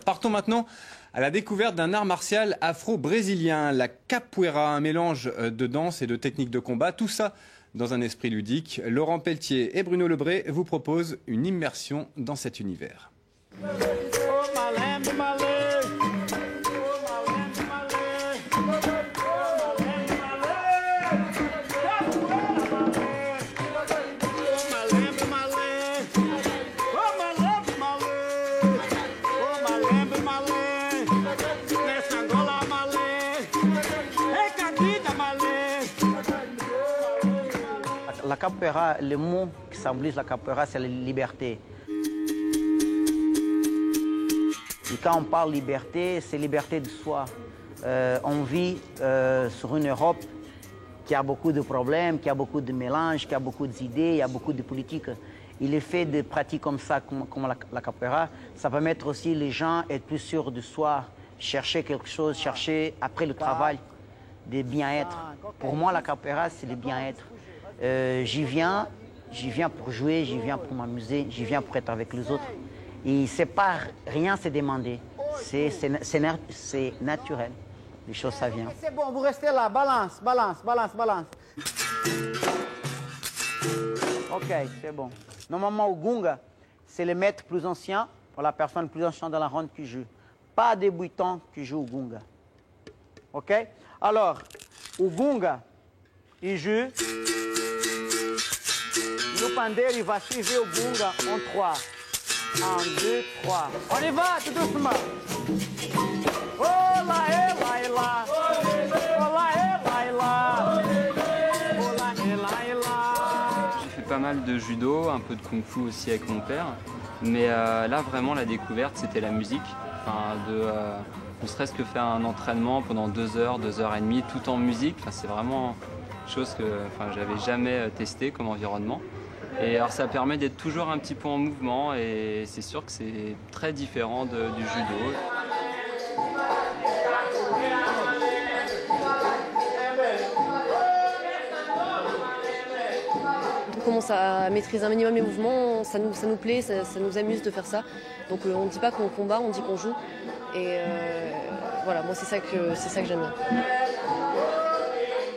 Partons maintenant à la découverte d'un art martial afro-brésilien, la capoeira, un mélange de danse et de techniques de combat, tout ça dans un esprit ludique. Laurent Pelletier et Bruno Lebré vous proposent une immersion dans cet univers. La capoeira, le mot qui symbolise la capoeira, c'est la liberté. Et quand on parle liberté, c'est liberté de soi. On vit sur une Europe qui a beaucoup de problèmes, qui a beaucoup de mélanges, qui a beaucoup d'idées, il y a beaucoup de politiques. Et le fait de pratiquer comme ça, comme la capoeira, ça permet aussi les gens être plus sûrs de soi, chercher quelque chose, chercher après le travail de bien-être. Pour moi, la capoeira, c'est le bien-être. J'y viens pour jouer, j'y viens pour m'amuser, j'y viens pour être avec les autres. Et c'est pas rien, c'est demandé. C'est naturel. Les choses, ça vient. C'est bon, vous restez là, balance, balance, balance, balance. Ok, c'est bon. Normalement, au gunga, c'est le maître plus ancien, ou la personne plus ancienne dans la ronde qui joue. Pas des débutants qui jouent au gunga. Ok? Alors, au gunga, il joue. Le pandeiro, il va suivre au gunga en 3. 1, 2, 3. On y va, tout doucement. Oh là, eh là, eh là. Oh là, eh là, eh là. Oh là, eh là, eh là. J'ai fait pas mal de judo, un peu de kung-fu aussi avec mon père. Mais là, vraiment, la découverte, c'était la musique. Enfin, ne serait-ce que faire un entraînement pendant 2 heures, 2 heures et demie, tout en musique. Enfin, c'est vraiment chose que j'avais jamais testé comme environnement. Et alors ça permet d'être toujours un petit peu en mouvement et c'est sûr que c'est très différent du judo. On commence à maîtriser un minimum les mouvements, ça nous plaît, ça nous amuse de faire ça. Donc on ne dit pas qu'on combat, on dit qu'on joue. Et voilà, moi c'est ça que j'aime bien.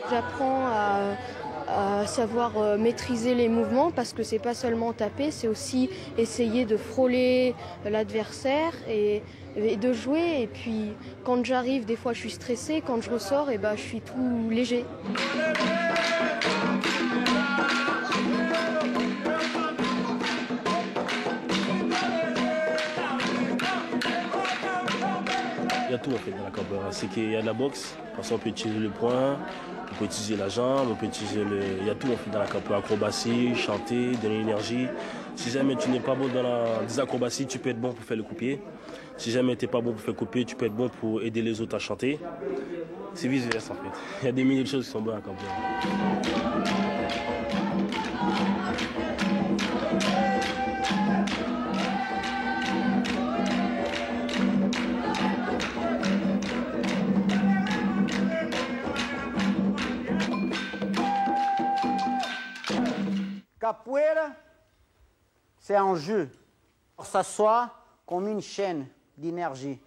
J'apprends à savoir maîtriser les mouvements parce que c'est pas seulement taper, c'est aussi essayer de frôler l'adversaire et de jouer. Et puis quand j'arrive, des fois je suis stressée, quand je ressors, et je suis tout léger. Il y a tout en fait dans la capoeira. C'est qu'il y a de la boxe, parce qu'on peut utiliser le poing, on peut utiliser la jambe, on peut utiliser il y a tout en fait dans la capoeira. Acrobatie, chanter, donner l'énergie. Si jamais tu n'es pas bon dans les acrobaties, tu peux être bon pour faire le coup-pied. Si jamais tu n'es pas bon pour faire le coup-pied, tu peux être bon pour aider les autres à chanter. C'est vice-versa en fait. Il y a des milliers de choses qui sont bonnes à la capoeira. Capoeira, c'est un jeu. Pour s'asseoir comme une chaîne d'énergie.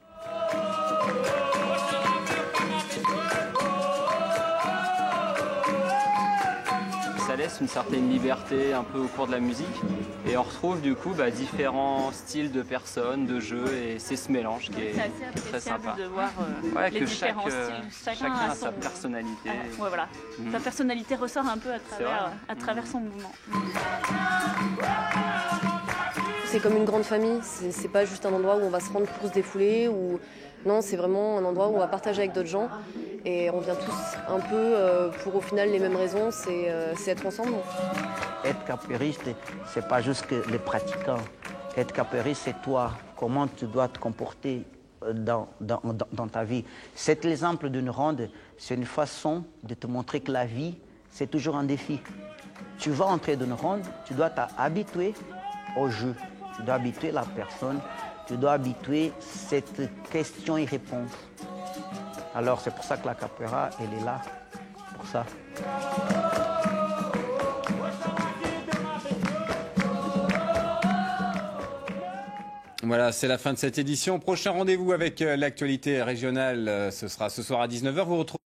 Ça laisse une certaine liberté un peu au cours de la musique et on retrouve du coup différents styles de personnes, de jeux et c'est ce mélange qui est très sympa. De voir les différents styles. Chacun a sa personnalité. Voilà. Sa personnalité ressort un peu à travers son mouvement. C'est comme une grande famille, c'est pas juste un endroit où on va se rendre pour se défouler. Non, c'est vraiment un endroit où on va partager avec d'autres gens. Et on vient tous un peu pour au final les mêmes raisons, c'est être ensemble. Être capoeiriste, c'est pas juste que les pratiquants. Être capoeiriste, c'est toi. Comment tu dois te comporter dans ta vie. Cet exemple d'une ronde, c'est une façon de te montrer que la vie, c'est toujours un défi. Tu vas entrer dans une ronde, tu dois t'habituer au jeu. Tu dois habituer la personne, tu dois habituer cette question et réponse. Alors c'est pour ça que la capoeira, elle est là, pour ça. Voilà, c'est la fin de cette édition. Prochain rendez-vous avec l'actualité régionale, ce sera ce soir à 19h. Vous retrouvez